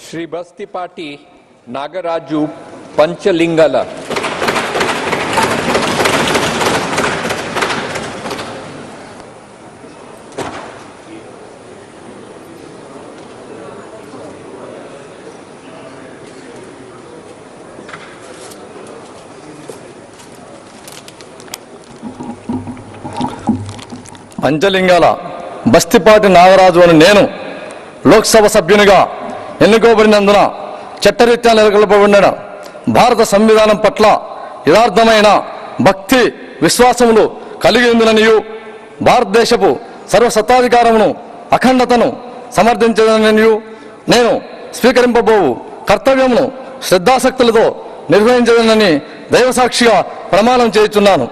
శ్రీ బస్తిపాటి నాగరాజు పంచలింగల. పంచలింగాల బస్తిపాటి నాగరాజు అని నేను లోక్సభ సభ్యునిగా ఎన్నుకోబడినందున చట్టరీత్యా నెలకొల్పబడిన భారత సంవిధానం పట్ల యథార్థమైన భక్తి విశ్వాసములు కలిగి ఉందనియు భారతదేశపు సర్వసత్తాధికారమును అఖండతను సమర్థించదననియు నేను స్వీకరింపబోవు కర్తవ్యమును శ్రద్ధాసక్తులతో నిర్వహించదనని దైవసాక్షిగా ప్రమాణం చేయుచున్నాను.